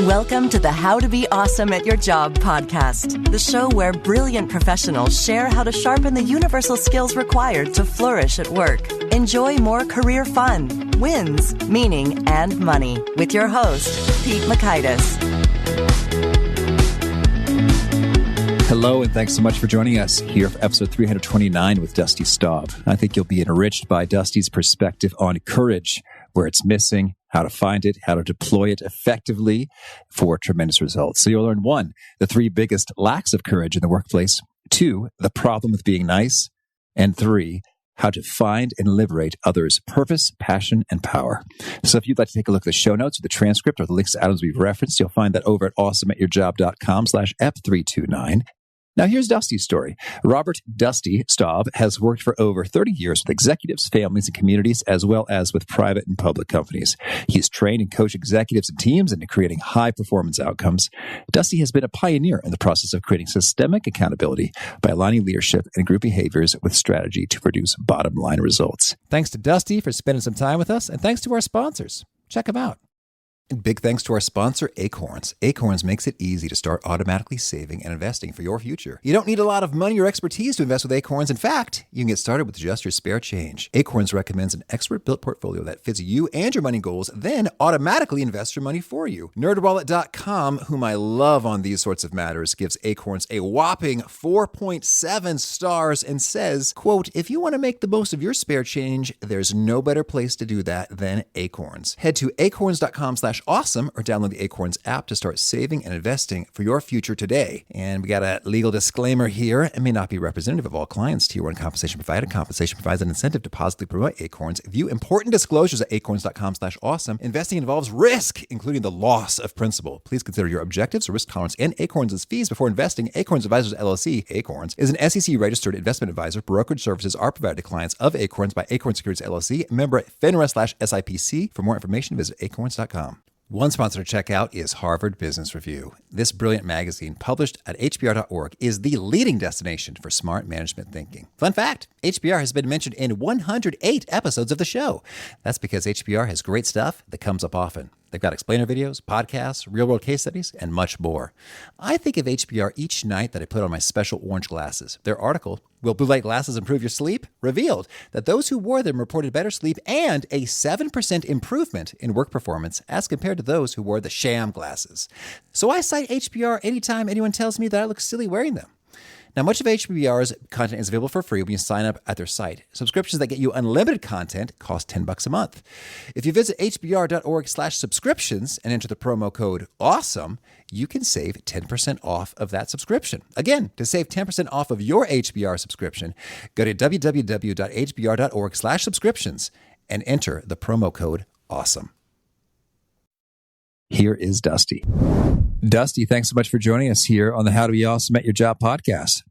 Welcome to the How to Be Awesome at Your Job podcast, the show where brilliant professionals share how to sharpen the universal skills required to flourish at work. Enjoy more career fun, wins, meaning, and money with your host, Pete Makaitis. Hello, and thanks so much for joining us here for episode 329 with Dusty Staub. I think you'll be enriched by Dusty's perspective on courage, where it's missing, how to find it, how to deploy it effectively for tremendous results. So you'll learn 1, the 3 biggest lacks of courage in the workplace, 2, the problem with being nice, and 3, how to find and liberate others' purpose, passion, and power. So if you'd like to take a look at the show notes or the transcript or the links to items we've referenced, you'll find that over at awesomeatyourjob.com/F329. Now, here's Dusty's story. Robert Dusty Staub has worked for over 30 years with executives, families, and communities, as well as with private and public companies. He's trained and coached executives and teams into creating high-performance outcomes. Dusty has been a pioneer in the process of creating systemic accountability by aligning leadership and group behaviors with strategy to produce bottom-line results. Thanks to Dusty for spending some time with us, and thanks to our sponsors. Check them out. And big thanks to our sponsor, Acorns. Acorns makes it easy to start automatically saving and investing for your future. You don't need a lot of money or expertise to invest with Acorns. In fact, you can get started with just your spare change. Acorns recommends an expert-built portfolio that fits you and your money goals, then automatically invests your money for you. NerdWallet.com, whom I love on these sorts of matters, gives Acorns a whopping 4.7 stars and says, quote, if you want to make the most of your spare change, there's no better place to do that than Acorns. Head to acorns.com/awesome or download the Acorns app to start saving and investing for your future today. And we got a legal disclaimer here. It may not be representative of all clients. Tier 1 compensation provided. Compensation provides an incentive to positively promote Acorns. View important disclosures at acorns.com/awesome. Investing involves risk, including the loss of principal. Please consider your objectives, risk tolerance, and Acorns' fees before investing. Acorns Advisors LLC, Acorns, is an SEC-registered investment advisor. Brokerage services are provided to clients of Acorns by Acorns Securities LLC, member FINRA/SIPC. For more information, visit acorns.com. One sponsor to check out is Harvard Business Review. This brilliant magazine, published at hbr.org, is the leading destination for smart management thinking. Fun fact, HBR has been mentioned in 108 episodes of the show. That's because HBR has great stuff that comes up often. They've got explainer videos, podcasts, real-world case studies, and much more. I think of HBR each night that I put on my special orange glasses. Their article, Will Blue Light Glasses Improve Your Sleep?, revealed that those who wore them reported better sleep and a 7% improvement in work performance as compared to those who wore the sham glasses. So I cite HBR anytime anyone tells me that I look silly wearing them. Now, much of HBR's content is available for free when you sign up at their site. Subscriptions that get you unlimited content cost $10 a month. If you visit hbr.org/subscriptions and enter the promo code AWESOME, you can save 10% off of that subscription. Again, to save 10% off of your HBR subscription, go to www.hbr.org/subscriptions and enter the promo code AWESOME. Here is Dusty. Dusty, thanks so much for joining us here on the How to Be Awesome at Your Job podcast.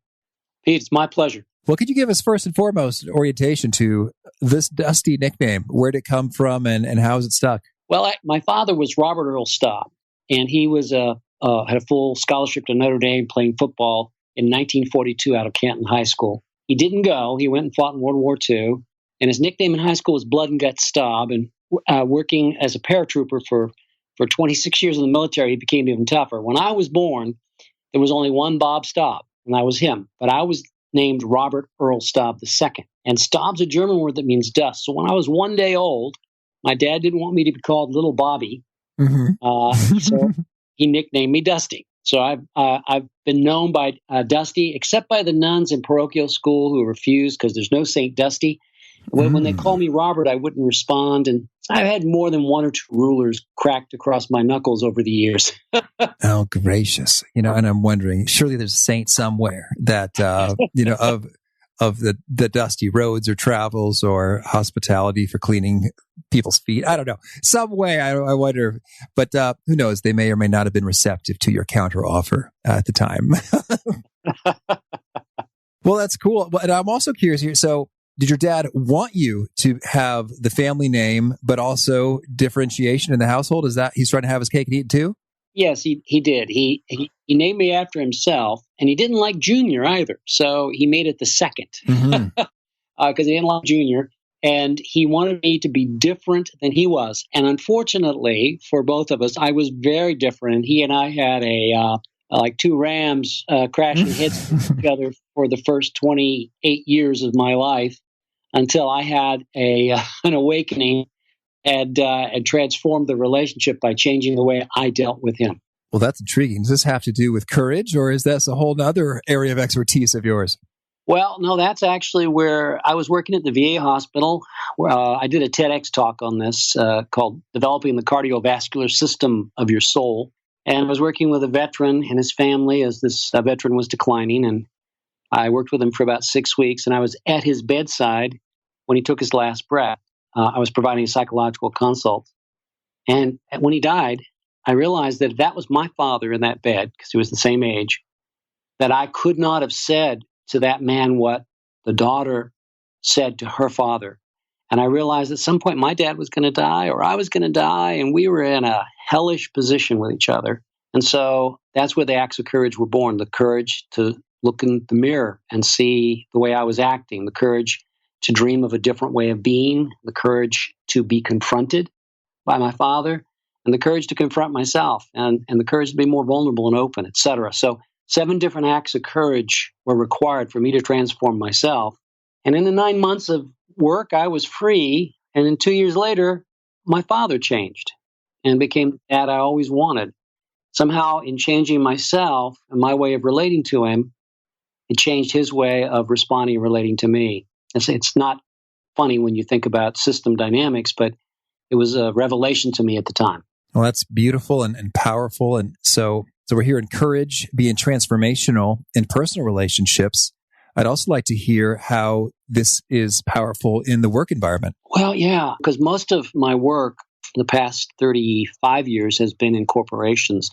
Pete, it's my pleasure. Well, could you give us first and foremost an orientation to this Dusty nickname? Where did it come from and how is it stuck? Well, my father was Robert Earl Staub, and he was had a full scholarship to Notre Dame playing football in 1942 out of Canton High School. He didn't go. He went and fought in World War II, and his nickname in high school was Blood and Guts Staub, and working as a paratrooper for 26 years in the military, he became even tougher. When I was born, there was only one Bob Staub, and that was him. But I was named Robert Earl Staub II. And Staub's a German word that means dust. So when I was 1 day old, my dad didn't want me to be called Little Bobby. Mm-hmm. So he nicknamed me Dusty. So I've been known by Dusty, except by the nuns in parochial school who refused because there's no Saint Dusty. When they call me Robert, I wouldn't respond. And I've had more than 1 or 2 rulers cracked across my knuckles over the years. Oh, gracious. And I'm wondering, surely there's a saint somewhere that, of the dusty roads or travels or hospitality for cleaning people's feet. I don't know. Some way, I wonder. But who knows? They may or may not have been receptive to your counter offer at the time. Well, that's cool. But I'm also curious here. So, did your dad want you to have the family name, but also differentiation in the household? Is that he's trying to have his cake and eat it too? Yes, he did. He named me after himself, and he didn't like Junior either. So he made it the second because he didn't like Junior. And he wanted me to be different than he was. And unfortunately for both of us, I was very different. And he and I had like two rams crashing heads into each other for the first 28 years of my life until I had an awakening and transformed the relationship by changing the way I dealt with him. Well, that's intriguing. Does this have to do with courage, or is this a whole other area of expertise of yours? Well, no, that's actually where I was working at the VA hospital. I did a TEDx talk on this called Developing the Cardiovascular System of Your Soul. And I was working with a veteran and his family as this veteran was declining. And I worked with him for about 6 weeks. And I was at his bedside when he took his last breath. I was providing a psychological consult. And when he died, I realized that if that was my father in that bed, because he was the same age, that I could not have said to that man what the daughter said to her father. And I realized at some point my dad was going to die or I was going to die, and we were in a hellish position with each other. And so that's where the acts of courage were born, the courage to look in the mirror and see the way I was acting, the courage to dream of a different way of being, the courage to be confronted by my father, and the courage to confront myself, and the courage to be more vulnerable and open, etc. So 7 different acts of courage were required for me to transform myself. And in the 9 months of work, I was free. And then 2 years later, my father changed and became the dad I always wanted. Somehow, in changing myself and my way of relating to him, it changed his way of responding and relating to me. It's not funny when you think about system dynamics, but it was a revelation to me at the time. Well, that's beautiful and powerful. And so we're hearing courage being transformational in personal relationships. I'd also like to hear how this is powerful in the work environment. Well, yeah, because most of my work for the past 35 years has been in corporations,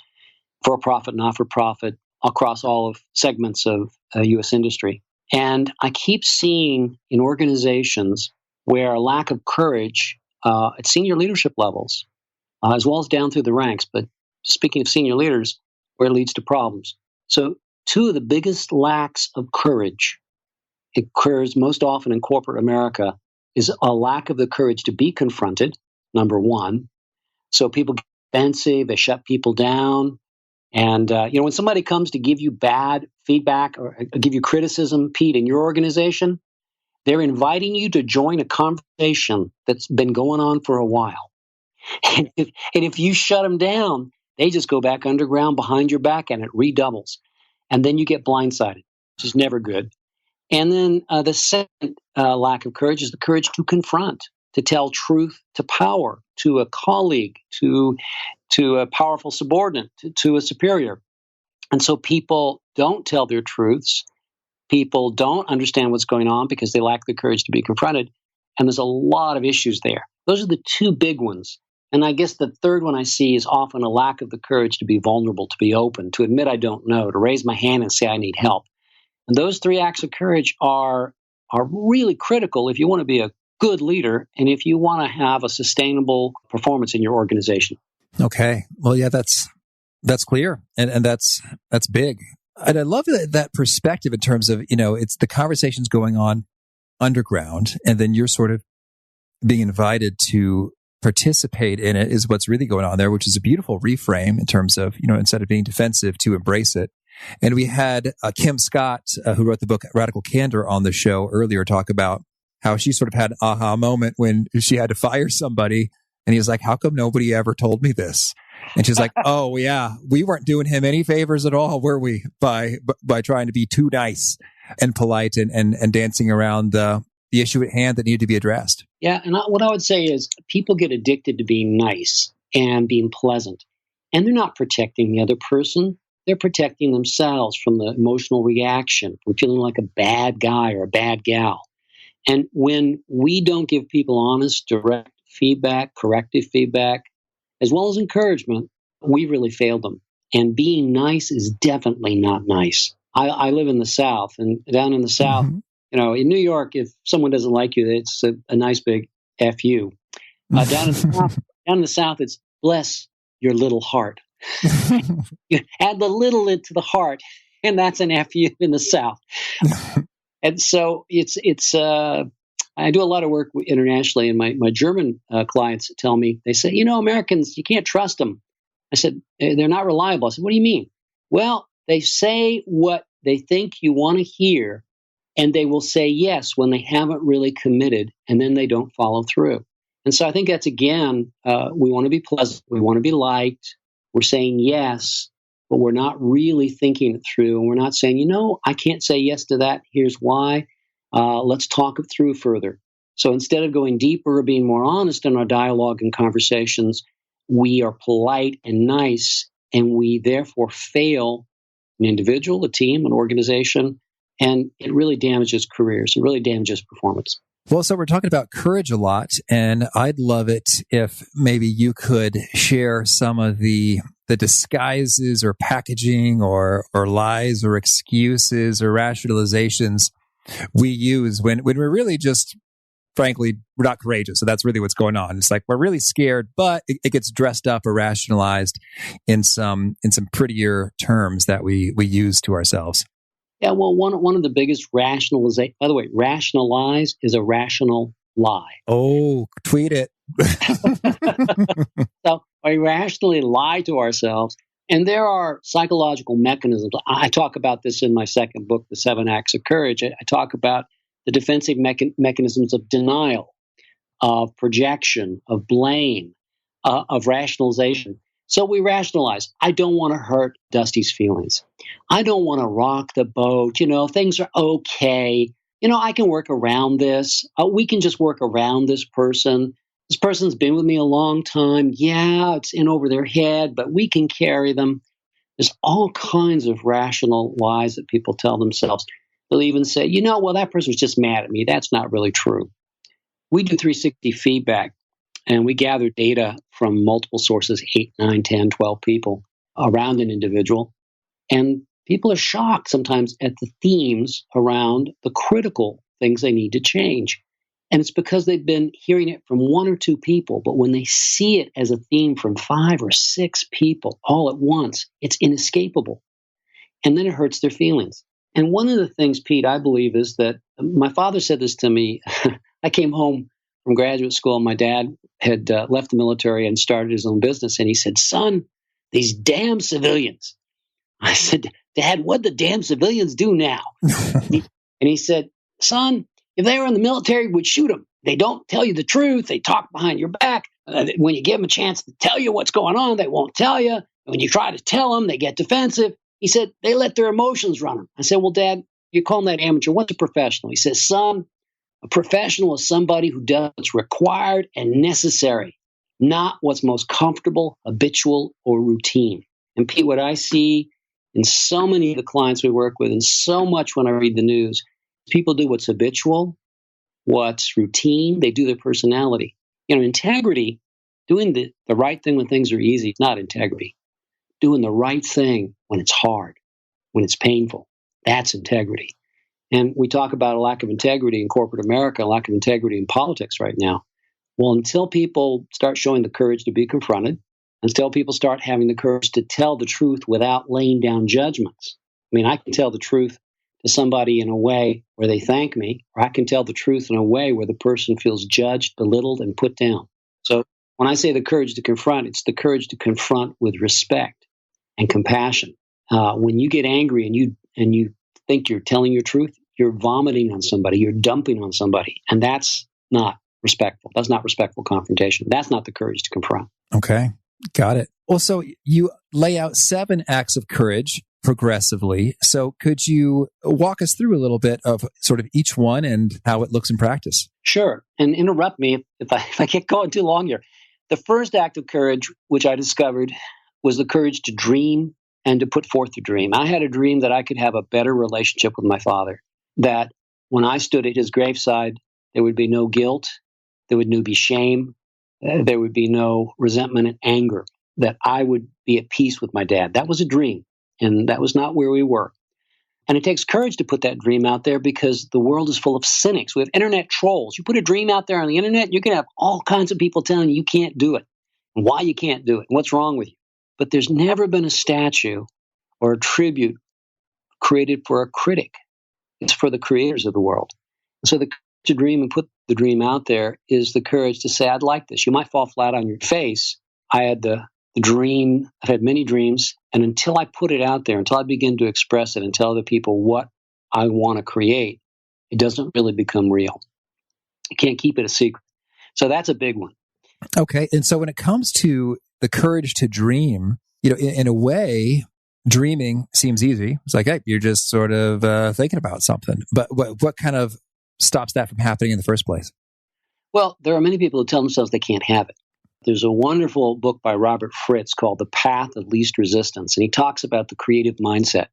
for-profit, not-for-profit, across all of segments of U.S. industry. And I keep seeing in organizations where a lack of courage at senior leadership levels, as well as down through the ranks, but speaking of senior leaders, where it leads to problems. So 2 of the biggest lacks of courage occurs most often in corporate America is a lack of the courage to be confronted, number 1. So people get defensive, they shut people down. And, when somebody comes to give you bad feedback or give you criticism, Pete, in your organization, they're inviting you to join a conversation that's been going on for a while. And if you shut them down, they just go back underground behind your back and it redoubles. And then you get blindsided, which is never good. And then the second lack of courage is the courage to confront, to tell truth to power, to a colleague, to a powerful subordinate, to a superior. And so people don't tell their truths. People don't understand what's going on because they lack the courage to be confronted. And there's a lot of issues there. Those are the 2 big ones. And I guess the third one I see is often a lack of the courage to be vulnerable, to be open, to admit I don't know, to raise my hand and say I need help. And those 3 acts of courage are really critical if you want to be a good leader and if you want to have a sustainable performance in your organization. Okay. Well, yeah, that's clear. And that's big. And I love that perspective in terms of, it's the conversations going on underground, and then you're sort of being invited to participate in it is what's really going on there, which is a beautiful reframe in terms of, instead of being defensive, to embrace it. And we had Kim Scott, who wrote the book Radical Candor, on the show earlier, talk about how she sort of had an aha moment when she had to fire somebody. And he was like, how come nobody ever told me this? And she's like, oh, yeah, we weren't doing him any favors at all, were we? By trying to be too nice and polite and dancing around the issue at hand that needed to be addressed. Yeah, and what I would say is people get addicted to being nice and being pleasant. And they're not protecting the other person. They're protecting themselves from the emotional reaction, from feeling like a bad guy or a bad gal. And when we don't give people honest, direct feedback, corrective feedback, as well as encouragement, we really failed them. And being nice is definitely not nice. I live in the South, and down in the South, in New York, if someone doesn't like you, it's a nice big F you. Down in the South, it's bless your little heart. You add the little into the heart, and that's an F you in the South. And so it's I do a lot of work internationally, and my German clients tell me, they say, Americans, you can't trust them. I said, they're not reliable. I said, what do you mean? Well, they say what they think you want to hear, and they will say yes when they haven't really committed, and then they don't follow through. And so I think that's, again, we want to be pleasant. We want to be liked. We're saying yes, but we're not really thinking it through. And we're not saying, I can't say yes to that. Here's why. Let's talk it through further. So instead of going deeper or being more honest in our dialogue and conversations, we are polite and nice, and we therefore fail an individual, a team, an organization, and it really damages careers. It really damages performance. Well, so we're talking about courage a lot, and I'd love it if maybe you could share some of the disguises or packaging or lies or excuses or rationalizations we use when we're really just, frankly, we're not courageous. So that's really what's going on. It's like we're really scared, but it gets dressed up or rationalized in some prettier terms that we use to ourselves. Yeah, well, one of the biggest rationalization, by the way, rationalize is a rational lie. Oh, tweet it. So we rationally lie to ourselves, and there are psychological mechanisms. I talk about this in my second book, The 7 Acts of Courage. I talk about the defensive mechanisms of denial, of projection, of blame, of rationalization. So we rationalize. I don't want to hurt Dusty's feelings. I don't want to rock the boat. Things are okay. I can work around this. We can just work around this person. This person's been with me a long time. Yeah, it's in over their head, but we can carry them. There's all kinds of rational lies that people tell themselves. They'll even say, well, that person was just mad at me. That's not really true. We do 360 feedback. And we gather data from multiple sources, 8, 9, 10, 12 people around an individual. And people are shocked sometimes at the themes around the critical things they need to change. And it's because they've been hearing it from 1 or 2 people. But when they see it as a theme from 5 or 6 people all at once, it's inescapable. And then it hurts their feelings. And one of the things, Pete, I believe is that my father said this to me. I came home from graduate school, and my dad had left the military and started his own business. And he said, son, these damn civilians. I said, Dad, what'd the damn civilians do now? And he said, son, if they were in the military, we'd shoot them. They don't tell you the truth. They talk behind your back. When you give them a chance to tell you what's going on, they won't tell you. When you try to tell them, they get defensive. He said, they let their emotions run them. I said, well, Dad, you call them that amateur. What's a professional? He says, son, a professional is somebody who does what's required and necessary, not what's most comfortable, habitual, or routine. And Pete, what I see in so many of the clients we work with, and so much when I read the news, people do what's habitual, what's routine. They do their personality. Integrity, doing the right thing when things are easy, is not integrity. Doing the right thing when it's hard, when it's painful, that's integrity. And we talk about a lack of integrity in corporate America, a lack of integrity in politics right now. Well, until people start showing the courage to be confronted, until people start having the courage to tell the truth without laying down judgments. I mean, I can tell the truth to somebody in a way where they thank me, or I can tell the truth in a way where the person feels judged, belittled, and put down. So when I say the courage to confront, it's the courage to confront with respect and compassion. When you get angry and you think you're telling your truth, you're vomiting on somebody, you're dumping on somebody, and that's not respectful. That's not respectful confrontation. That's not the courage to confront. Okay, got it. Well, so you lay out 7 acts of courage progressively. So could you walk us through a little bit of sort of each one and how it looks in practice? Sure. And interrupt me if I get going too long here. The first act of courage, which I discovered, was the courage to dream and to put forth the dream. I had a dream that I could have a better relationship with my father, that when I stood at his graveside, there would be no guilt, there would no be shame, there would be no resentment and anger, that I would be at peace with my dad. That was a dream, and that was not where we were. And it takes courage to put that dream out there because the world is full of cynics. We have internet trolls. You put a dream out there on the internet, you're going to have all kinds of people telling you can't do it, and why you can't do it, and what's wrong with you. But there's never been a statue or a tribute created for a critic. It's for the creators of the world. So the To dream and put the dream out there is the courage to say, I'd like this. You might fall flat on your face. I had the dream. I've had many dreams. And until I put it out there, until I begin to express it and tell other people what I want to create, it doesn't really become real. You can't keep it a secret. So that's a big one. Okay. And so when it comes to the courage to dream, in a way, dreaming seems easy. It's like, hey, you're just sort of thinking about something. But what kind of stops that from happening in the first place? Well, there are many people who tell themselves they can't have it. There's a wonderful book by Robert Fritz called The Path of Least Resistance, and he talks about the creative mindset.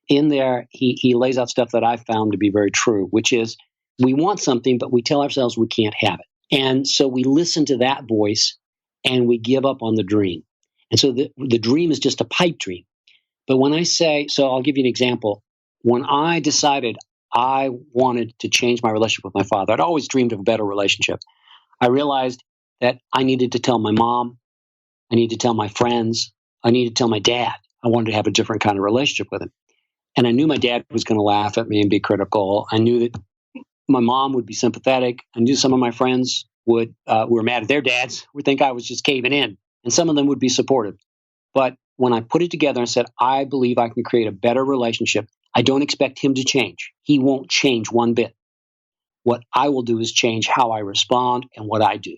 In there, he lays out stuff that I found to be very true, which is we want something, but we tell ourselves we can't have it. And so we listen to that voice and we give up on the dream. And so the dream is just a pipe dream. But when I say, so I'll give you an example. When I decided I wanted to change my relationship with my father, I'd always dreamed of a better relationship. I realized that I needed to tell my mom, I needed to tell my friends, I needed to tell my dad. I wanted to have a different kind of relationship with him. And I knew my dad was going to laugh at me and be critical. I knew that my mom would be sympathetic. I knew some of my friends who were mad at their dads, would think I was just caving in. And some of them would be supportive. But when I put it together and said, I believe I can create a better relationship, I don't expect him to change. He won't change one bit. What I will do is change how I respond and what I do.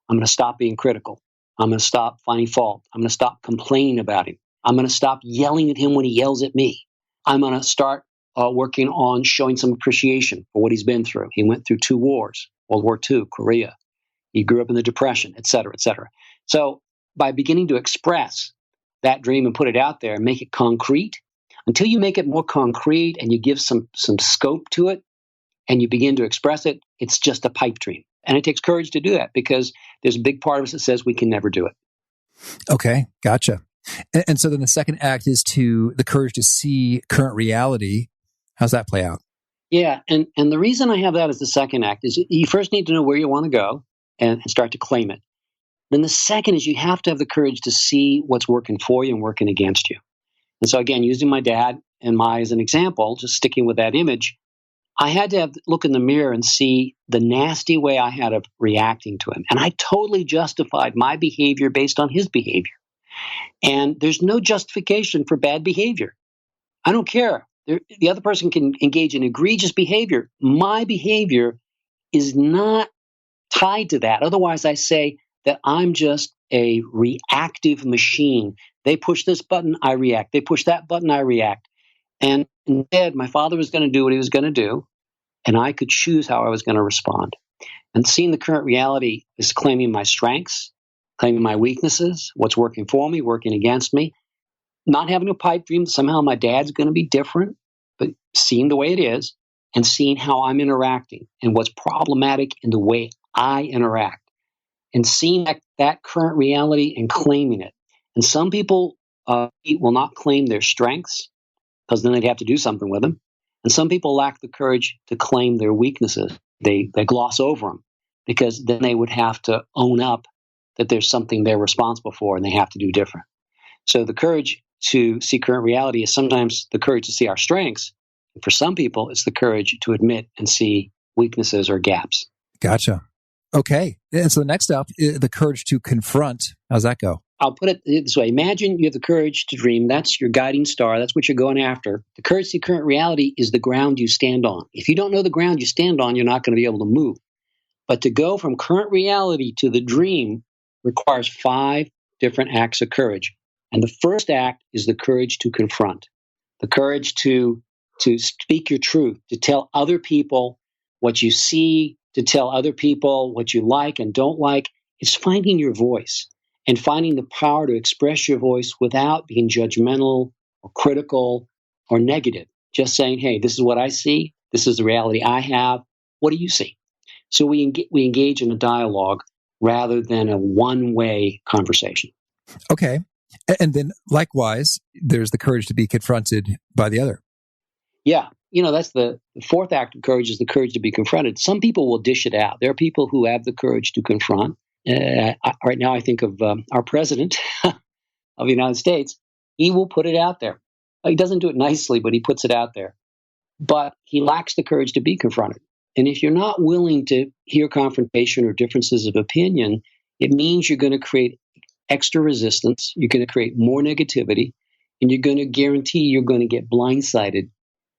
I'm going to stop being critical. I'm going to stop finding fault. I'm going to stop complaining about him. I'm going to stop yelling at him when he yells at me. I'm going to start working on showing some appreciation for what he's been through. He went through 2 wars, World War II, Korea. He grew up in the Depression, et cetera, et cetera. So by beginning to express that dream and put it out there and make it concrete, until you make it more concrete and you give some scope to it and you begin to express it, it's just a pipe dream. And it takes courage to do that because there's a big part of us that says we can never do it. Okay, gotcha. And so then the second act is the courage to see current reality. How's that play out? Yeah, and the reason I have that as the second act is you first need to know where you want to go and start to claim it. Then the second is you have to have the courage to see what's working for you and working against you. And so again, using my dad and as an example, just sticking with that image, I had to look in the mirror and see the nasty way I had of reacting to him. And I totally justified my behavior based on his behavior. And there's no justification for bad behavior. I don't care. The other person can engage in egregious behavior. My behavior is not tied to that. Otherwise, I say that I'm just a reactive machine. They push this button, I react. They push that button, I react. And instead, my father was going to do what he was going to do, and I could choose how I was going to respond. And seeing the current reality is claiming my strengths, claiming my weaknesses, what's working for me, working against me, not having a pipe dream that somehow my dad's going to be different, but seeing the way it is and seeing how I'm interacting and what's problematic in the way I interact and seeing that current reality and claiming it. And some people will not claim their strengths because then they'd have to do something with them. And some people lack the courage to claim their weaknesses. They gloss over them because then they would have to own up that there's something they're responsible for and they have to do different. So the courage to see current reality is sometimes the courage to see our strengths. And for some people, it's the courage to admit and see weaknesses or gaps. Gotcha. Okay. And so the next up, the courage to confront. How's that go? I'll put it this way. Imagine you have the courage to dream. That's your guiding star. That's what you're going after. The courage to see current reality is the ground you stand on. If you don't know the ground you stand on, you're not going to be able to move. But to go from current reality to the dream requires 5 different acts of courage. And the first act is the courage to confront, the courage to speak your truth, to tell other people what you see, to tell other people what you like and don't like. It's finding your voice and finding the power to express your voice without being judgmental or critical or negative. Just saying, hey, this is what I see. This is the reality I have. What do you see? So we engage in a dialogue rather than a one-way conversation. Okay. And then likewise, there's the courage to be confronted by the other. Yeah. That's the fourth act of courage is the courage to be confronted. Some people will dish it out. There are people who have the courage to confront. Right now, I think of our president of the United States. He will put it out there. He doesn't do it nicely, but he puts it out there. But he lacks the courage to be confronted. And if you're not willing to hear confrontation or differences of opinion, it means you're going to create extra resistance, you're going to create more negativity, and you're going to guarantee you're going to get blindsided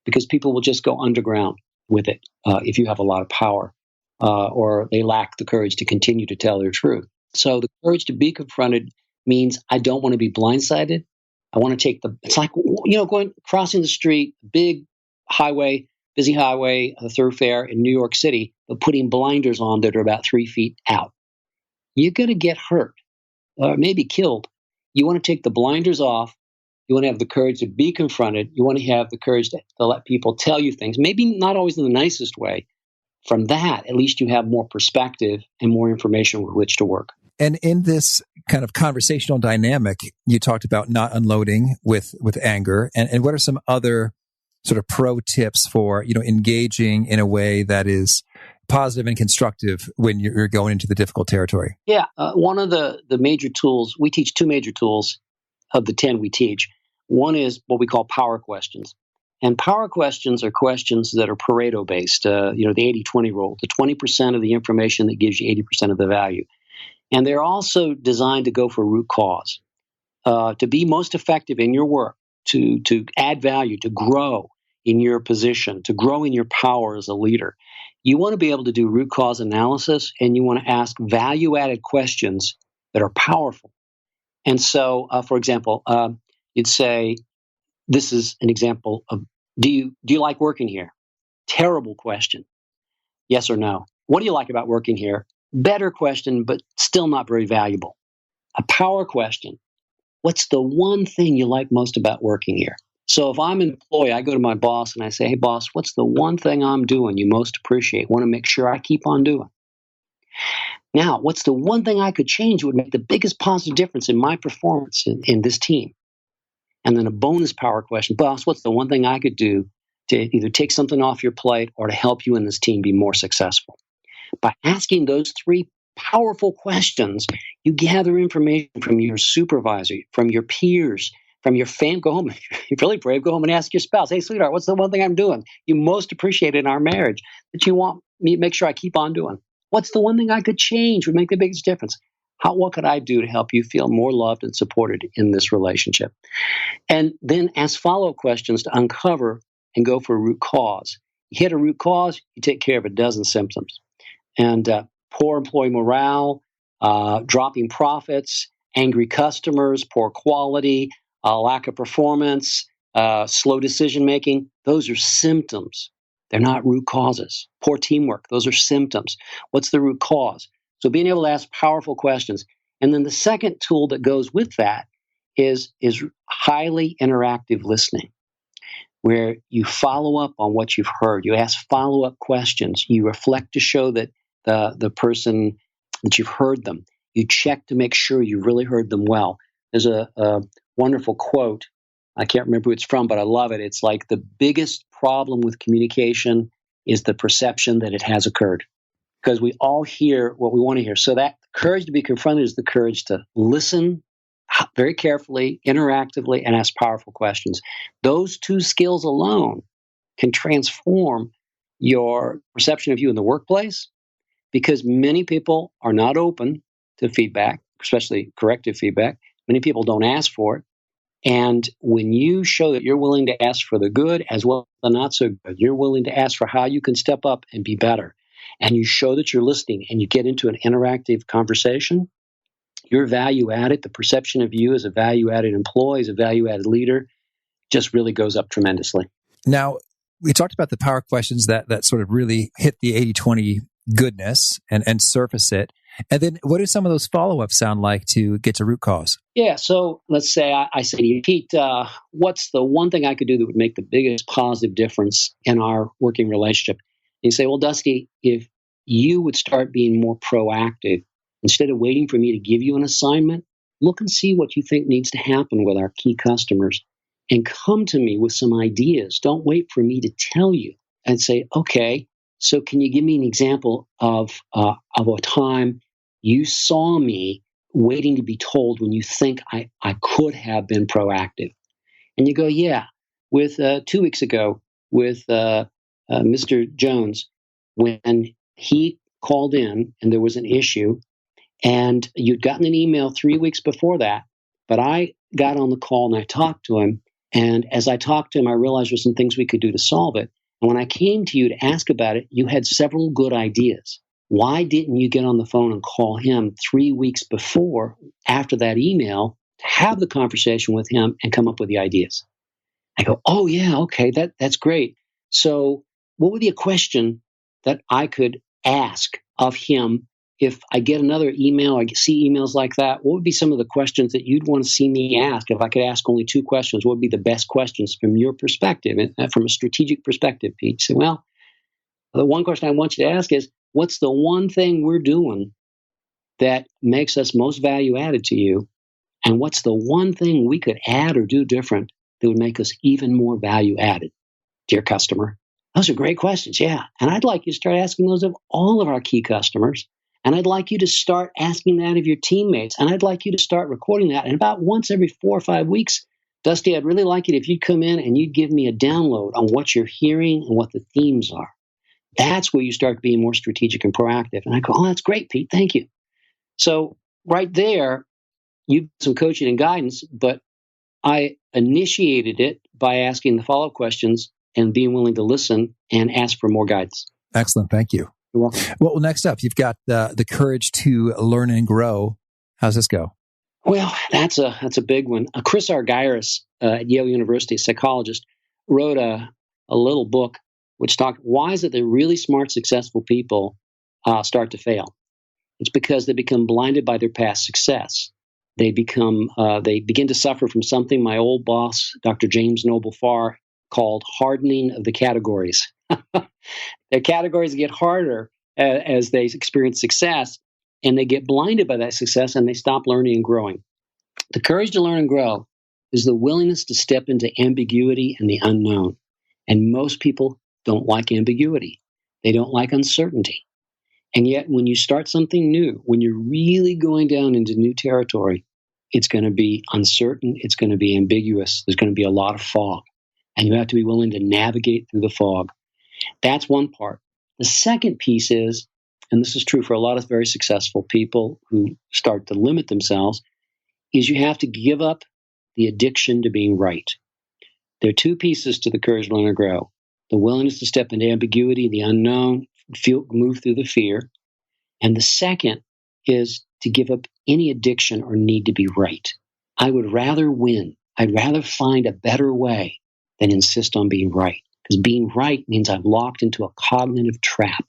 because people will just go underground with it if you have a lot of power or they lack the courage to continue to tell their truth. So the courage to be confronted means I don't want to be blindsided. I want to take it's like, crossing the street, big highway, busy highway, a thoroughfare in New York City, but putting blinders on that are about 3 feet out. You're going to get hurt, maybe killed. You want to take the blinders off. You want to have the courage to be confronted. You want to have the courage to let people tell you things, maybe not always in the nicest way. From that, at least you have more perspective and more information with which to work. And in this kind of conversational dynamic, you talked about not unloading with anger. And what are some other sort of pro tips for, engaging in a way that is positive and constructive when you're going into the difficult territory? Yeah. One of the major tools, we teach 2 major tools of the 10 we teach. One is what we call power questions. And power questions are questions that are Pareto based, the 80-20 rule, the 20% of the information that gives you 80% of the value. And they're also designed to go for root cause, to be most effective in your work, to add value, to grow in your position, to grow in your power as a leader. You want to be able to do root cause analysis, and you want to ask value-added questions that are powerful. And so, for example, you'd say, this is an example of, do you like working here? Terrible question. Yes or no? What do you like about working here? Better question, but still not very valuable. A power question. What's the one thing you like most about working here? So if I'm an employee, I go to my boss and I say, hey, boss, what's the one thing I'm doing you most appreciate? Want to make sure I keep on doing? Now, what's the one thing I could change would make the biggest positive difference in my performance in this team? And then a bonus power question. Boss, what's the one thing I could do to either take something off your plate or to help you and this team be more successful? By asking those 3 powerful questions, you gather information from your supervisor, from your peers, from your family. Go home. You're really brave. Go home and ask your spouse, hey, sweetheart, what's the one thing I'm doing you most appreciate in our marriage that you want me to make sure I keep on doing? What's the one thing I could change would make the biggest difference? What could I do to help you feel more loved and supported in this relationship? And then ask follow-up questions to uncover and go for a root cause. You hit a root cause, you take care of a dozen symptoms. And poor employee morale, dropping profits, angry customers, poor quality, lack of performance, slow decision-making, those are symptoms. They're not root causes. Poor teamwork, those are symptoms. What's the root cause? So being able to ask powerful questions. And then the second tool that goes with that is highly interactive listening, where you follow up on what you've heard. You ask follow-up questions. You reflect to show that the person that you've heard them. You check to make sure you really heard them well. There's a wonderful quote. I can't remember who it's from, but I love it. It's like the biggest problem with communication is the perception that it has occurred. Because we all hear what we want to hear. So that courage to be confronted is the courage to listen very carefully, interactively, and ask powerful questions. Those 2 skills alone can transform your perception of you in the workplace, because many people are not open to feedback, especially corrective feedback. Many people don't ask for it. And when you show that you're willing to ask for the good as well as the not so good, you're willing to ask for how you can step up and be better, and you show that you're listening and you get into an interactive conversation, your value added, the perception of you as a value added employee, as a value added leader, just really goes up tremendously. Now, we talked about the power questions that sort of really hit the 80-20 goodness and surface it. And then what do some of those follow-ups sound like to get to root cause? Yeah, so let's say I say to you, Pete, what's the one thing I could do that would make the biggest positive difference in our working relationship? And you say, well, Dusty, if you would start being more proactive, instead of waiting for me to give you an assignment, look and see what you think needs to happen with our key customers and come to me with some ideas. Don't wait for me to tell you, and say, okay, so can you give me an example of a time you saw me waiting to be told when you think I could have been proactive? And you go, yeah, with 2 weeks ago with Mr. Jones, when he called in and there was an issue, and you'd gotten an email 3 weeks before that, but I got on the call and I talked to him. And as I talked to him, I realized there were some things we could do to solve it. And when I came to you to ask about it, you had several good ideas. Why didn't you get on the phone and call him 3 weeks before, after that email, to have the conversation with him and come up with the ideas? I go, oh, yeah, okay, that's great. So what would be a question that I could ask of him if I get another email, I see emails like that? What would be some of the questions that you'd want to see me ask? If I could ask only 2 questions, what would be the best questions from your perspective, and from a strategic perspective, Pete? So, well, the one question I want you to ask is, what's the one thing we're doing that makes us most value added to you? And what's the one thing we could add or do different that would make us even more value added, dear customer? Those are great questions, yeah. And I'd like you to start asking those of all of our key customers. And I'd like you to start asking that of your teammates. And I'd like you to start recording that. And about once every 4 or 5 weeks, Dusty, I'd really like it if you'd come in and you'd give me a download on what you're hearing and what the themes are. That's where you start being more strategic and proactive. And I go, oh, that's great, Pete. Thank you. So right there, you get some coaching and guidance, but I initiated it by asking the follow-up questions and being willing to listen and ask for more guidance. Excellent. Thank you. You're welcome. Well, next up, you've got the courage to learn and grow. How's this go? Well, that's a big one. Chris Argyris at Yale University, a psychologist, wrote a little book which talked, why is it that really smart, successful people start to fail? It's because they become blinded by their past success. They begin to suffer from something my old boss, Dr. James Noble Farr, called hardening of the categories. Their categories get harder as they experience success, and they get blinded by that success, and they stop learning and growing. The courage to learn and grow is the willingness to step into ambiguity and the unknown. And most people don't like ambiguity. They don't like uncertainty. And yet, when you start something new, when you're really going down into new territory, it's going to be uncertain. It's going to be ambiguous. There's going to be a lot of fog. And you have to be willing to navigate through the fog. That's one part. The second piece is, and this is true for a lot of very successful people who start to limit themselves, is you have to give up the addiction to being right. There are 2 pieces to the courage to learn and grow. The willingness to step into ambiguity, the unknown, move through the fear. And the second is to give up any addiction or need to be right. I would rather win. I'd rather find a better way than insist on being right. Because being right means I'm locked into a cognitive trap.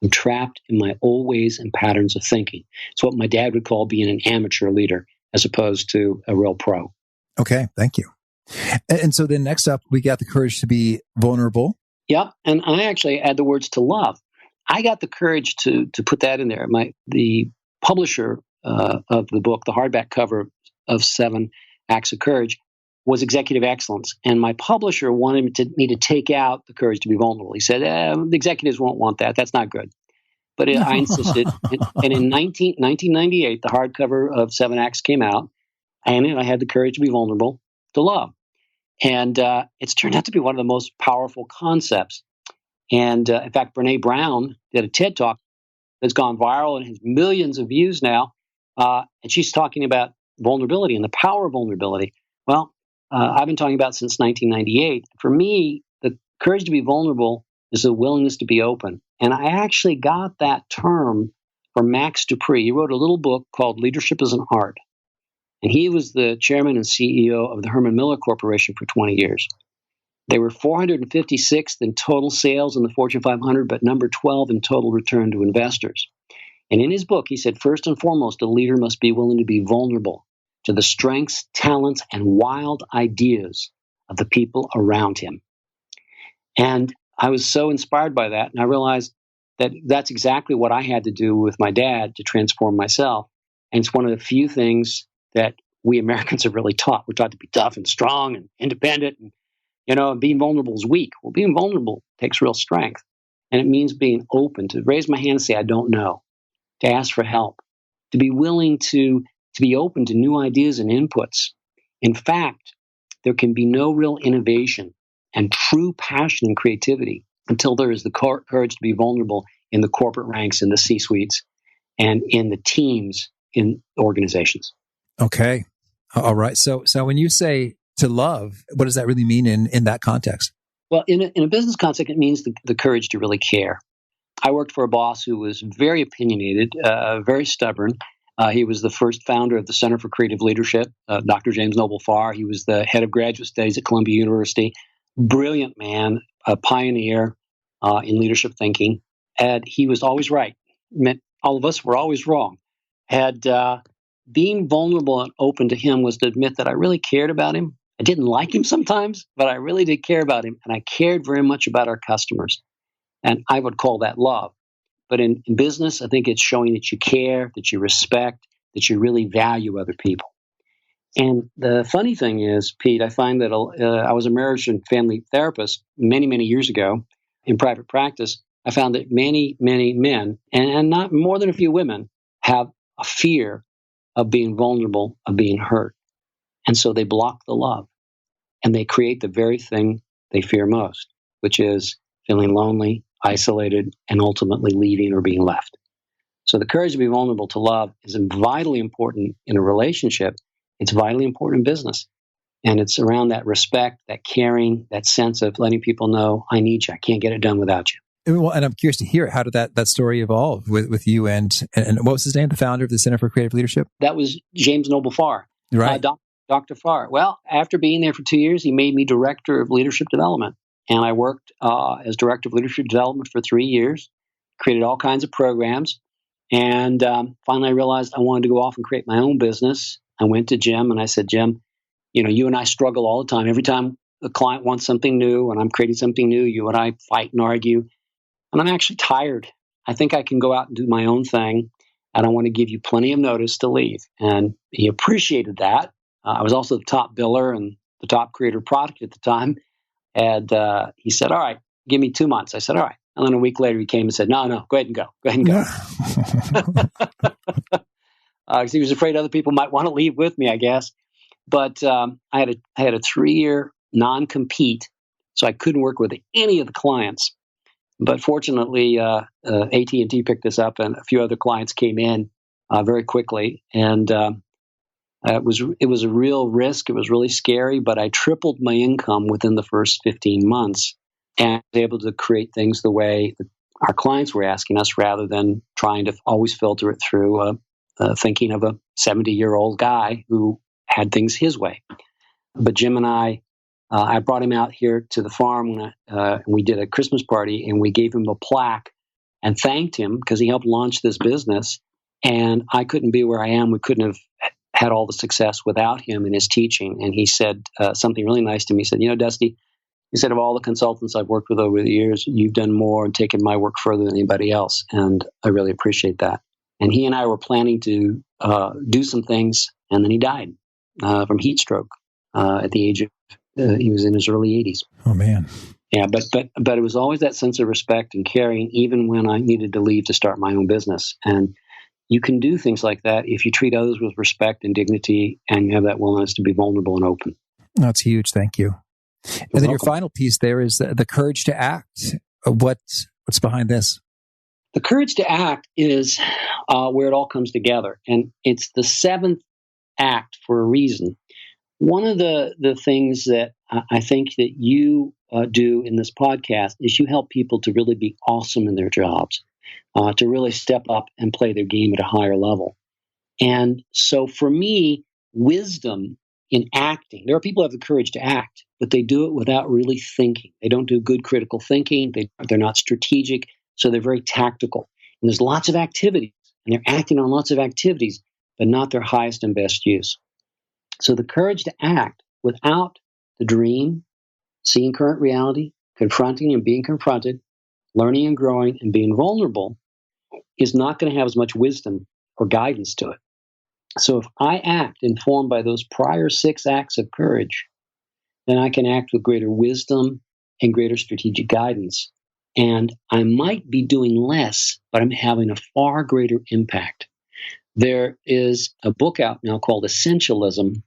I'm trapped in my old ways and patterns of thinking. It's what my dad would call being an amateur leader as opposed to a real pro. Okay, thank you. And so then next up, we got the courage to be vulnerable. Yep, and I actually add the words to love. I got the courage to put that in there. The publisher of the book, the hardback cover of 7 Acts of Courage, was Executive Excellence. And my publisher wanted me to take out the courage to be vulnerable. He said, the executives won't want that. That's not good. But I insisted. And in 1998, the hardcover of 7 Acts came out, and I had the courage to be vulnerable, to love. And it's turned out to be one of the most powerful concepts. And in fact, Brene Brown did a TED Talk that's gone viral and has millions of views now. And she's talking about vulnerability and the power of vulnerability. Well, I've been talking about since 1998. For me, the courage to be vulnerable is the willingness to be open. And I actually got that term from Max Dupree. He wrote a little book called Leadership as an Art. And he was the chairman and CEO of the Herman Miller Corporation for 20 years. They were 456th in total sales in the Fortune 500, but number 12 in total return to investors. And in his book, he said, first and foremost, a leader must be willing to be vulnerable to the strengths, talents, and wild ideas of the people around him. And I was so inspired by that, and I realized that that's exactly what I had to do with my dad to transform myself. And it's one of the few things that we Americans are really taught. We're taught to be tough and strong and independent, and being vulnerable is weak. Well, being vulnerable takes real strength, and it means being open to raise my hand and say, I don't know, to ask for help, to be willing to be open to new ideas and inputs. In fact, there can be no real innovation and true passion and creativity until there is the courage to be vulnerable in the corporate ranks, in the C-suites, and in the teams in organizations. Okay. All right. So when you say to love, what does that really mean in that context? Well, in a business context, it means the courage to really care. I worked for a boss who was very opinionated, very stubborn. He was the first founder of the Center for Creative Leadership, Dr. James Noble Farr. He was the head of graduate studies at Columbia University. Brilliant man, a pioneer in leadership thinking. And he was always right. Meant all of us were always wrong. Being vulnerable and open to him was to admit that I really cared about him. I didn't like him sometimes, but I really did care about him. And I cared very much about our customers. And I would call that love. But in business, I think it's showing that you care, that you respect, that you really value other people. And the funny thing is, Pete, I find that I was a marriage and family therapist many, many years ago in private practice. I found that many, many men, and not more than a few women, have a fear of being vulnerable, of being hurt. And so they block the love. And they create the very thing they fear most, which is feeling lonely, isolated, and ultimately leaving or being left. So the courage to be vulnerable to love is vitally important in a relationship. It's vitally important in business. And it's around that respect, that caring, that sense of letting people know, I need you. I can't get it done without you. Well, and I'm curious to hear, how did that story evolve with you and what was his name, the founder of the Center for Creative Leadership? That was James Noble Farr. Right. Dr. Farr. Well, after being there for 2 years, he made me director of leadership development. And I worked as director of leadership development for 3 years, created all kinds of programs. And finally, I realized I wanted to go off and create my own business. I went to Jim and I said, Jim, you and I struggle all the time. Every time a client wants something new and I'm creating something new, you and I fight and argue. And I'm actually tired. I think I can go out and do my own thing. And I want to give you plenty of notice to leave. And he appreciated that. I was also the top biller and the top creator of product at the time. And he said, all right, give me 2 months. I said, all right. And then a week later, he came and said, no, go ahead and go. Go ahead and go. Because he was afraid other people might want to leave with me, I guess. But I had a 3-year non-compete, so I couldn't work with any of the clients. But fortunately, AT&T picked this up, and a few other clients came in very quickly. And it was a real risk. It was really scary, but I tripled my income within the first 15 months and was able to create things the way our clients were asking us, rather than trying to always filter it through thinking of a 70-year-old guy who had things his way. But Jim and I brought him out here to the farm. We did a Christmas party, and we gave him a plaque and thanked him because he helped launch this business. And I couldn't be where I am. We couldn't have had all the success without him and his teaching. And he said something really nice to me. He said, Dusty, he said, of all the consultants I've worked with over the years, you've done more and taken my work further than anybody else. And I really appreciate that. And he and I were planning to do some things, and then he died from heat stroke at the age of, he was in his early 80s. Oh, man. Yeah, but it was always that sense of respect and caring, even when I needed to leave to start my own business. And you can do things like that if you treat others with respect and dignity, and you have that willingness to be vulnerable and open. That's huge. Thank you. And then your final piece there is the courage to act. What's behind this? The courage to act is where it all comes together. And it's the seventh act for a reason. One of the things that I think that you do in this podcast is you help people to really be awesome in their jobs, to really step up and play their game at a higher level. And so for me, wisdom in acting, there are people who have the courage to act, but they do it without really thinking. They don't do good critical thinking. They're not strategic, so they're very tactical. And there's lots of activities, and they're acting on lots of activities, but not their highest and best use. So the courage to act without the dream, seeing current reality, confronting and being confronted, learning and growing, and being vulnerable is not going to have as much wisdom or guidance to it. So if I act informed by those prior 6 acts of courage, then I can act with greater wisdom and greater strategic guidance. And I might be doing less, but I'm having a far greater impact. There is a book out now called Essentialism.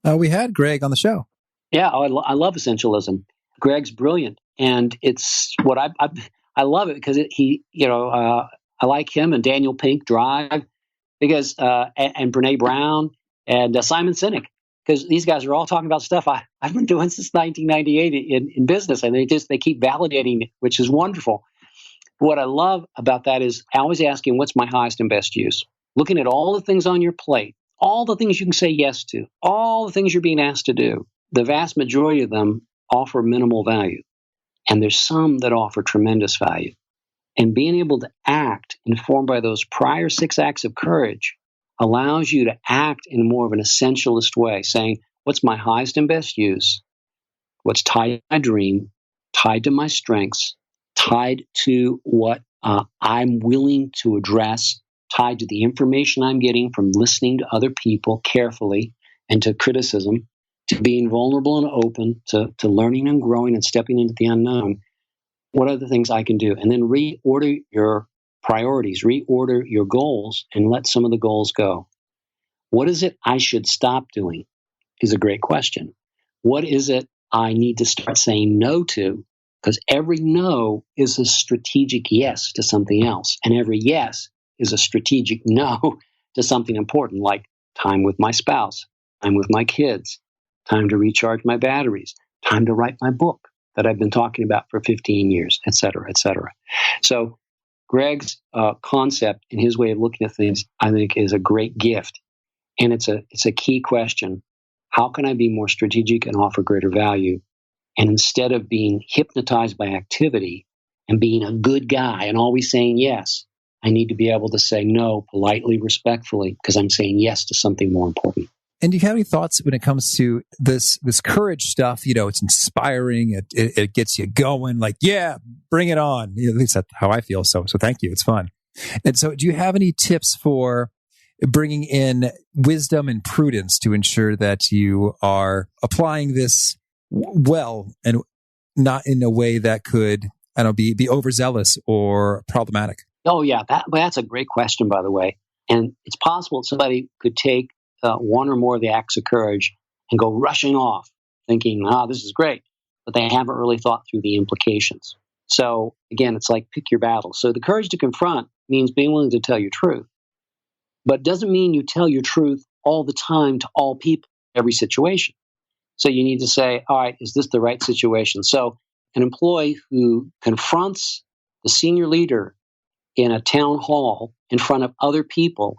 We had Greg on the show. Yeah, I love Essentialism. Greg's brilliant. And it's what I love it because I like him and Daniel Pink Drive because and Brene Brown and Simon Sinek, because these guys are all talking about stuff I've been doing since 1998 in business, and they keep validating it, which is wonderful. What I love about that is always asking, what's my highest and best use? Looking at all the things on your plate, all the things you can say yes to, all the things you're being asked to do. The vast majority of them offer minimal value, and there's some that offer tremendous value. And being able to act informed by those prior 6 acts of courage allows you to act in more of an essentialist way, saying, what's my highest and best use? What's tied to my dream, tied to my strengths, tied to what I'm willing to address, tied to the information I'm getting from listening to other people carefully and to criticism, to being vulnerable and open, to learning and growing and stepping into the unknown. What are the things I can do? And then reorder your priorities, reorder your goals, and let some of the goals go. What is it I should stop doing is a great question. What is it I need to start saying no to? Because every no is a strategic yes to something else. And every yes is a strategic no to something important, like time with my spouse, time with my kids, time to recharge my batteries, time to write my book that I've been talking about for 15 years, et cetera, et cetera. So Greg's concept and his way of looking at things, I think, is a great gift. And it's a key question. How can I be more strategic and offer greater value? And instead of being hypnotized by activity and being a good guy and always saying yes, I need to be able to say no politely, respectfully, because I'm saying yes to something more important. And do you have any thoughts when it comes to this courage stuff? It's inspiring. It gets you going. Like, yeah, bring it on. At least that's how I feel. So thank you. It's fun. And so, do you have any tips for bringing in wisdom and prudence to ensure that you are applying this well and not in a way that could, be overzealous or problematic? Oh, yeah. That's a great question, by the way. And it's possible that somebody could take one or more of the acts of courage and go rushing off thinking, this is great, but they haven't really thought through the implications. So again, it's like pick your battle. So the courage to confront means being willing to tell your truth, but doesn't mean you tell your truth all the time to all people, every situation. So you need to say, all right, is this the right situation? So an employee who confronts the senior leader in a town hall in front of other people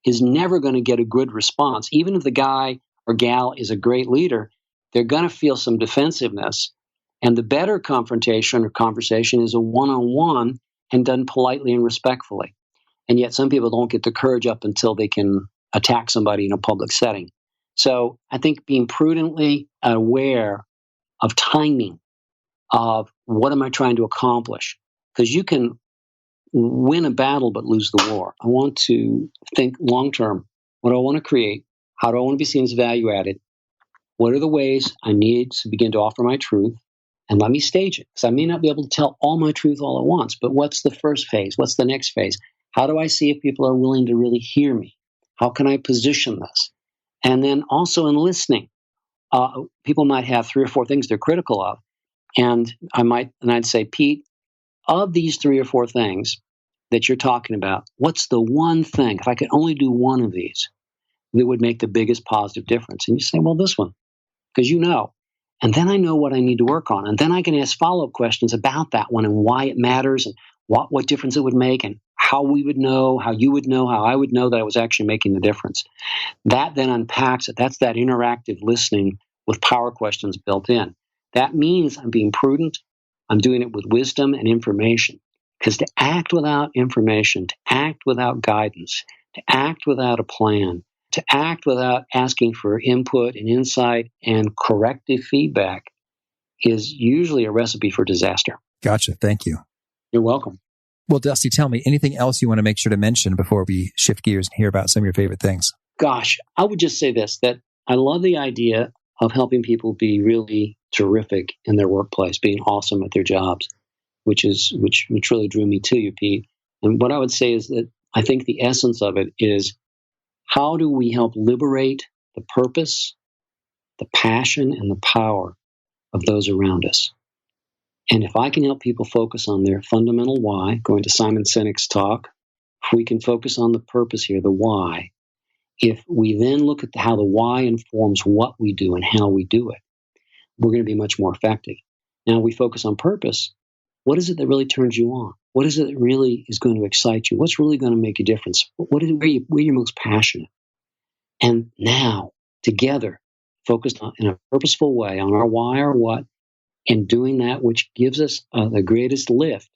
is never going to get a good response. Even if the guy or gal is a great leader, they're going to feel some defensiveness. And the better confrontation or conversation is a one-on-one and done politely and respectfully. And yet some people don't get the courage up until they can attack somebody in a public setting. So I think being prudently aware of timing, of what am I trying to accomplish? Because you can win a battle but lose the war. I want to think long term. What do I want to create? How do I want to be seen as value added? What are the ways I need to begin to offer my truth? And let me stage it, because I may not be able to tell all my truth all at once, but what's the first phase? What's the next phase? How do I see if people are willing to really hear me? How can I position this? And then also in listening, people might have 3 or 4 things they're critical of. And I'd say, Pete, of these 3 or 4 things that you're talking about, what's the one thing, if I could only do one of these, that would make the biggest positive difference? And you say, well, this one, because you know. And then I know what I need to work on. And then I can ask follow-up questions about that one and why it matters and what difference it would make and how we would know, how you would know, how I would know that I was actually making the difference. That then unpacks it. That's that interactive listening with power questions built in. That means I'm being prudent. I'm doing it with wisdom and information. Because to act without information, to act without guidance, to act without a plan, to act without asking for input and insight and corrective feedback is usually a recipe for disaster. Gotcha. Thank you. You're welcome. Well, Dusty, tell me anything else you want to make sure to mention before we shift gears and hear about some of your favorite things. Gosh, I would just say this, that I love the idea of helping people be really terrific in their workplace, being awesome at their jobs, which really drew me to you, Pete. And what I would say is that I think the essence of it is, how do we help liberate the purpose, the passion, and the power of those around us? And if I can help people focus on their fundamental why, going to Simon Sinek's talk, if we can focus on the purpose here, the why, if we then look at how the why informs what we do and how we do it, we're going to be much more effective. Now we focus on purpose. What is it that really turns you on? What is it that really is going to excite you? What's really going to make a difference? Where you're most passionate? And now, together, focused on, in a purposeful way on our why or what, and doing that which gives us the greatest lift,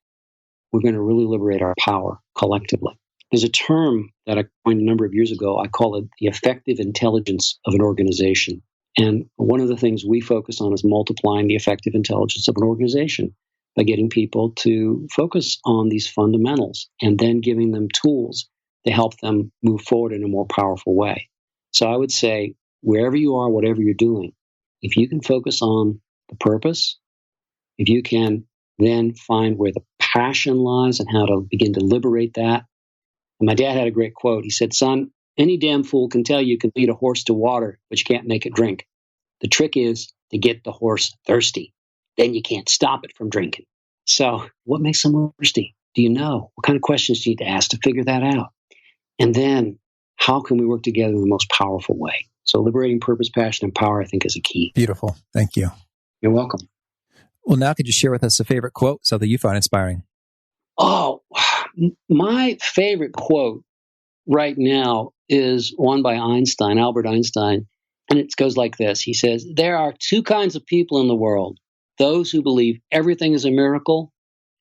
we're going to really liberate our power collectively. There's a term that I coined a number of years ago. I call it the effective intelligence of an organization. And one of the things we focus on is multiplying the effective intelligence of an organization by getting people to focus on these fundamentals and then giving them tools to help them move forward in a more powerful way. So I would say, wherever you are, whatever you're doing, if you can focus on the purpose, if you can then find where the passion lies and how to begin to liberate that. And my dad had a great quote. He said, "Son, any damn fool can tell you can lead a horse to water, but you can't make it drink. The trick is to get the horse thirsty. Then you can't stop it from drinking." So what makes someone thirsty? Do you know? What kind of questions do you need to ask to figure that out? And then how can we work together in the most powerful way? So liberating purpose, passion, and power, I think, is a key. Beautiful. Thank you. You're welcome. Well, now could you share with us a favorite quote, something you find inspiring? Oh, my favorite quote right now is one by Einstein, Albert Einstein, and it goes like this. He says, "There are two kinds of people in the world, those who believe everything is a miracle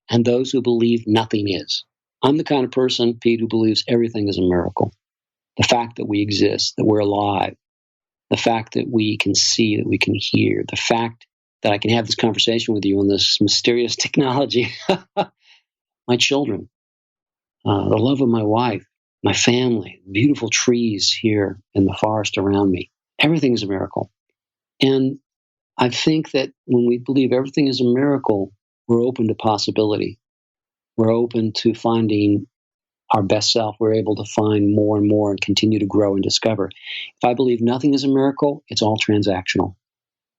and those who believe nothing is." I'm the kind of person, Pete, who believes everything is a miracle. The fact that we exist, that we're alive, the fact that we can see, that we can hear, the fact that I can have this conversation with you on this mysterious technology, my children, the love of my wife, my family, beautiful trees here in the forest around me. Everything is a miracle. And I think that when we believe everything is a miracle, we're open to possibility. We're open to finding our best self. We're able to find more and more and continue to grow and discover. If I believe nothing is a miracle, it's all transactional.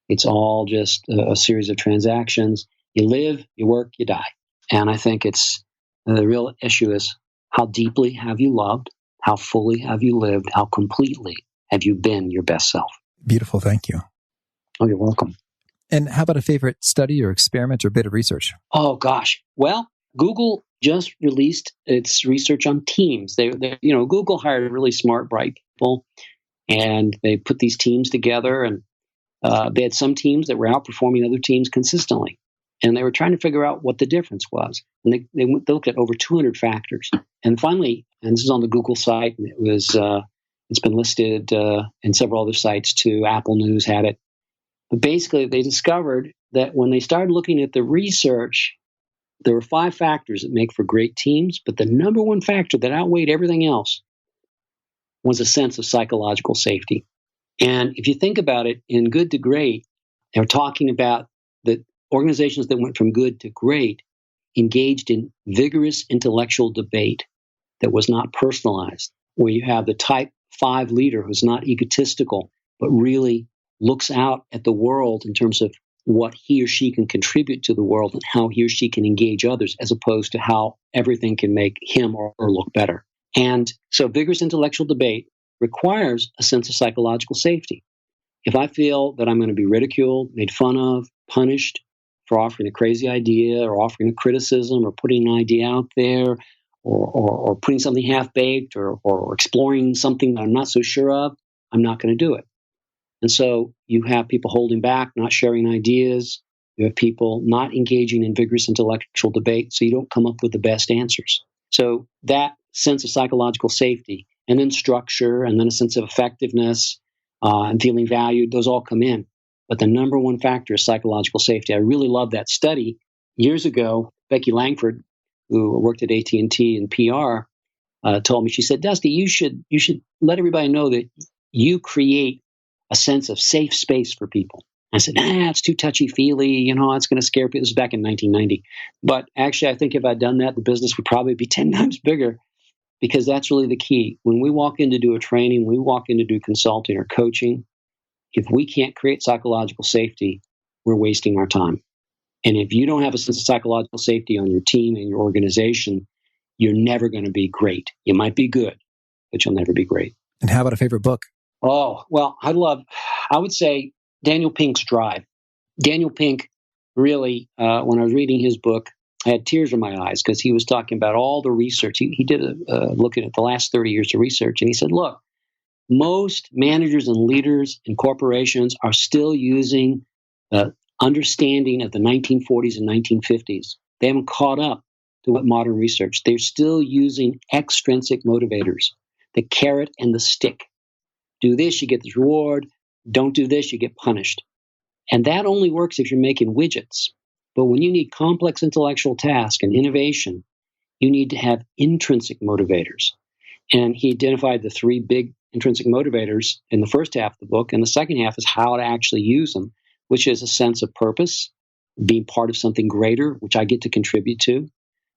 It's all just a series of transactions. You live, you work, you die. And I think it's the real issue is, how deeply have you loved? How fully have you lived? How completely have you been your best self? Beautiful. Thank you. Oh, you're welcome. And how about a favorite study or experiment or bit of research? Oh, gosh. Well, Google just released its research on teams. Google hired really smart, bright people, and they put these teams together, and they had some teams that were outperforming other teams consistently. And they were trying to figure out what the difference was. And they looked at over 200 factors. And finally, and this is on the Google site, and it's been listed in several other sites too. Apple News had it. But basically, they discovered that when they started looking at the research, there were 5 factors that make for great teams. But the number one factor that outweighed everything else was a sense of psychological safety. And if you think about it, in Good to Great, they're talking about the organizations that went from good to great engaged in vigorous intellectual debate that was not personalized, where you have the type 5 leader who's not egotistical, but really looks out at the world in terms of what he or she can contribute to the world and how he or she can engage others, as opposed to how everything can make him or her look better. And so vigorous intellectual debate requires a sense of psychological safety. If I feel that I'm going to be ridiculed, made fun of, punished for offering a crazy idea or offering a criticism or putting an idea out there or putting something half-baked or exploring something that I'm not so sure of, I'm not going to do it. And so you have people holding back, not sharing ideas. You have people not engaging in vigorous intellectual debate, so you don't come up with the best answers. So that sense of psychological safety, and then structure, and then a sense of effectiveness and feeling valued, those all come in. But the number one factor is psychological safety. I really love that study. Years ago, Becky Langford, who worked at AT&T in PR, told me, she said, "Dusty, you should let everybody know that you create a sense of safe space for people." I said, it's too touchy-feely, it's going to scare people. This was back in 1990. But actually, I think if I'd done that, the business would probably be 10 times bigger, because that's really the key. When we walk in to do a training, we walk in to do consulting or coaching, if we can't create psychological safety, we're wasting our time. And if you don't have a sense of psychological safety on your team and your organization, you're never going to be great. You might be good, but you'll never be great. And how about a favorite book? Oh, well, I would say Daniel Pink's Drive. Daniel Pink really, when I was reading his book, I had tears in my eyes because he was talking about all the research. He did looking at the last 30 years of research, and he said, look, most managers and leaders in corporations are still using the understanding of the 1940s and 1950s. They haven't caught up to what modern research. They're still using extrinsic motivators, the carrot and the stick. Do this, you get this reward. Don't do this, you get punished. And that only works if you're making widgets. But when you need complex intellectual tasks and innovation, you need to have intrinsic motivators. And he identified the three big intrinsic motivators in the first half of the book. And the second half is how to actually use them, which is a sense of purpose, being part of something greater, which I get to contribute to.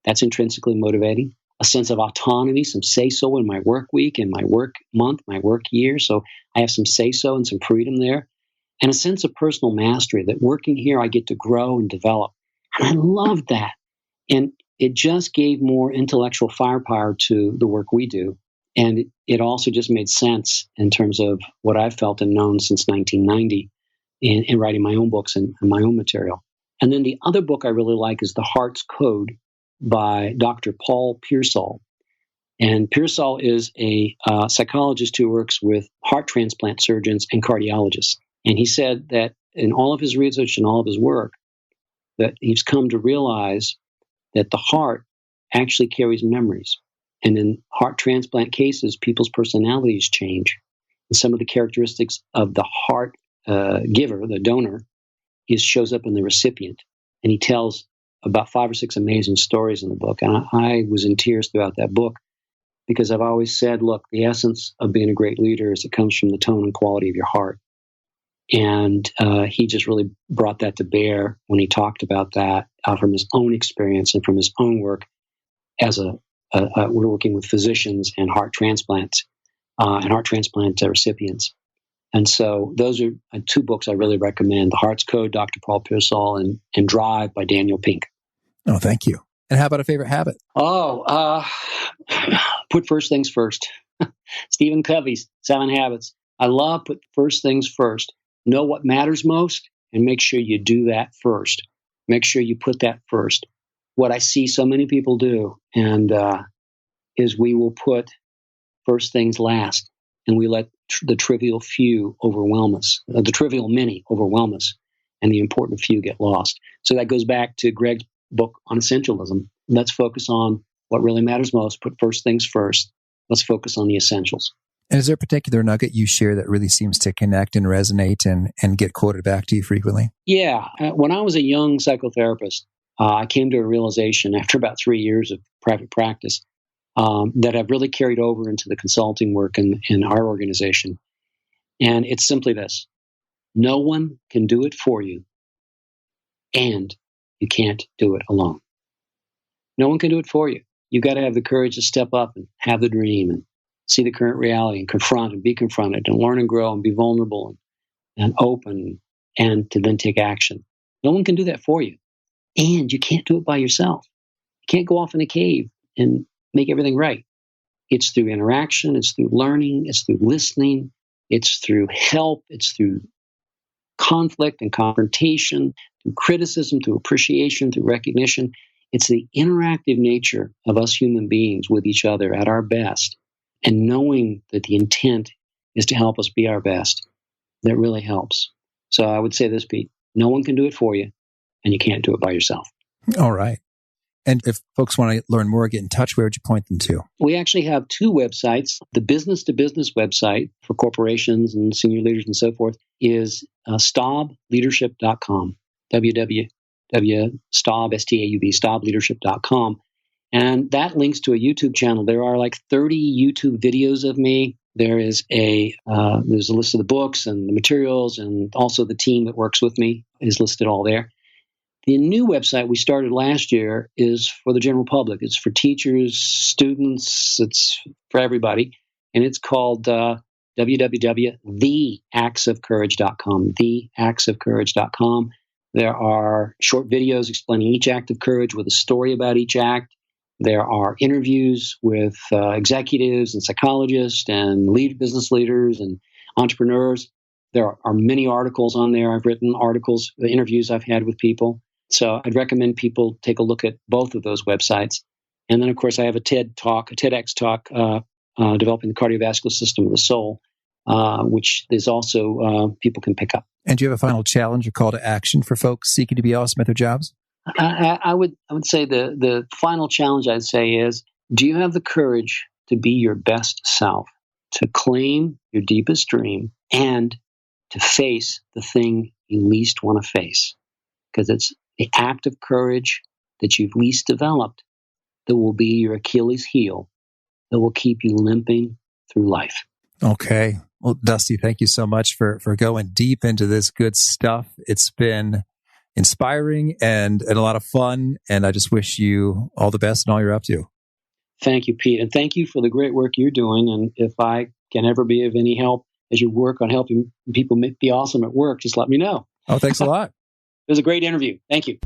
That's intrinsically motivating. A sense of autonomy, some say-so in my work week, in my work month, my work year. So I have some say-so and some freedom there. And a sense of personal mastery, that working here I get to grow and develop. And I loved that. And it just gave more intellectual firepower to the work we do. And it also just made sense in terms of what I've felt and known since 1990 in writing my own books and my own material. And then the other book I really like is The Heart's Code by Dr. Paul Pearsall. And Pearsall is a psychologist who works with heart transplant surgeons and cardiologists. And he said that in all of his research and all of his work, that he's come to realize that the heart actually carries memories. And in heart transplant cases, people's personalities change. And some of the characteristics of the heart giver, the donor, shows up in the recipient. And he tells about 5 or 6 amazing stories in the book. And I was in tears throughout that book because I've always said, look, the essence of being a great leader is it comes from the tone and quality of your heart. And he just really brought that to bear when he talked about that from his own experience and from his own work as we're working with physicians and heart transplants and heart transplant recipients. And so those are 2 books I really recommend: The Heart's Code, Dr. Paul Pearsall, and Drive by Daniel Pink. Oh, thank you. And how about a favorite habit? Put first things first. Stephen Covey's 7 Habits. I love put first things first. Know what matters most and make sure you do that first. Make sure you put that first. What I see so many people do is we will put first things last, and we let the trivial few overwhelm us, the trivial many overwhelm us, and the important few get lost. So that goes back to Greg's book on essentialism. Let's focus on what really matters most. Put first things first. Let's focus on the essentials. And is there a particular nugget you share that really seems to connect and resonate and get quoted back to you frequently? Yeah. When I was a young psychotherapist, I came to a realization after about 3 years of private practice that I've really carried over into the consulting work in our organization. And it's simply this: no one can do it for you, and you can't do it alone. No one can do it for you. You've got to have the courage to step up and have the dream and see the current reality and confront and be confronted and learn and grow and be vulnerable and open and to then take action. No one can do that for you. And you can't do it by yourself. You can't go off in a cave and make everything right. It's through interaction. It's through learning. It's through listening. It's through help. It's through conflict and confrontation, through criticism, through appreciation, through recognition. It's the interactive nature of us human beings with each other at our best, and knowing that the intent is to help us be our best, that really helps. So I would say this, Pete: no one can do it for you, and you can't do it by yourself. All right. And if folks want to learn more, get in touch, where would you point them to? We actually have 2 websites. The business-to-business website for corporations and senior leaders and so forth is staubleadership.com, www.staub, S-T-A-U-B, staubleadership.com. And that links to a YouTube channel. There are like 30 YouTube videos of me. There's a list of the books and the materials, and also the team that works with me is listed all there. The new website we started last year is for the general public. It's for teachers, students, it's for everybody. And it's called www.theactsofcourage.com, theactsofcourage.com. There are short videos explaining each act of courage with a story about each act. There are interviews with executives and psychologists and business leaders and entrepreneurs. There are many articles on there. I've written articles, interviews I've had with people. So I'd recommend people take a look at both of those websites. And then, of course, I have a TEDx talk, Developing the Cardiovascular System of the Soul, which is also people can pick up. And do you have a final challenge or call to action for folks seeking to be awesome at their jobs? I would say the final challenge I'd say is, do you have the courage to be your best self, to claim your deepest dream, and to face the thing you least want to face? Because it's the act of courage that you've least developed that will be your Achilles heel, that will keep you limping through life. Okay. Well, Dusty, thank you so much for going deep into this good stuff. It's been inspiring and a lot of fun, and I just wish you all the best in all you're up to. Thank you, Pete, and thank you for the great work you're doing. And if I can ever be of any help as you work on helping people be awesome at work, just let me know. Oh, thanks a lot. It was a great interview. Thank you.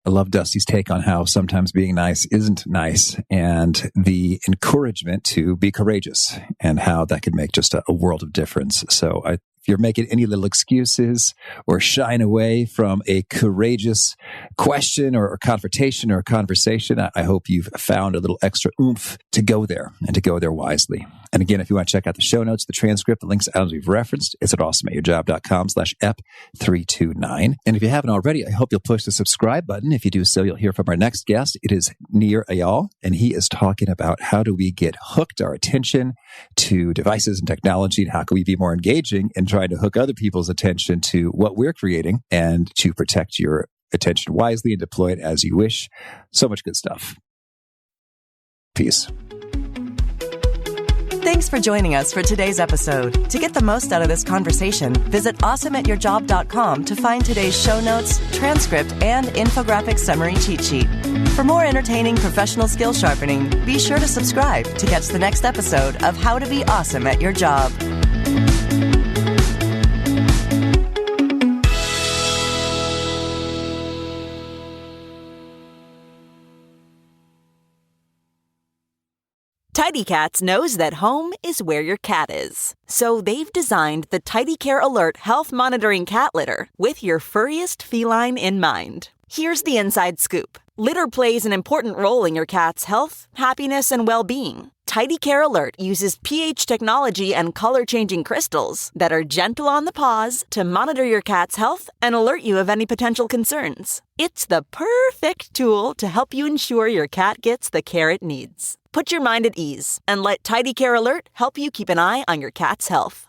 I love Dusty's take on how sometimes being nice isn't nice, and the encouragement to be courageous and how that could make just a world of difference. So if you're making any little excuses or shying away from a courageous question or confrontation or conversation, I hope you've found a little extra oomph to go there and to go there wisely. And again, if you want to check out the show notes, the transcript, the links items we've referenced, it's at awesomeatyourjob.com/ep329. And if you haven't already, I hope you'll push the subscribe button. If you do so, you'll hear from our next guest. It is Nir Eyal, and he is talking about how do we get hooked our attention to devices and technology, and how can we be more engaging in trying to hook other people's attention to what we're creating and to protect your attention wisely and deploy it as you wish. So much good stuff. Peace. Thanks for joining us for today's episode. To get the most out of this conversation, visit awesomeatyourjob.com to find today's show notes, transcript, and infographic summary cheat sheet. For more entertaining professional skill sharpening, be sure to subscribe to catch the next episode of How to Be Awesome at Your Job. Tidy Cats knows that home is where your cat is. So they've designed the Tidy Care Alert health monitoring cat litter with your furriest feline in mind. Here's the inside scoop. Litter plays an important role in your cat's health, happiness, and well-being. Tidy Care Alert uses pH technology and color-changing crystals that are gentle on the paws to monitor your cat's health and alert you of any potential concerns. It's the perfect tool to help you ensure your cat gets the care it needs. Put your mind at ease and let Tidy Care Alert help you keep an eye on your cat's health.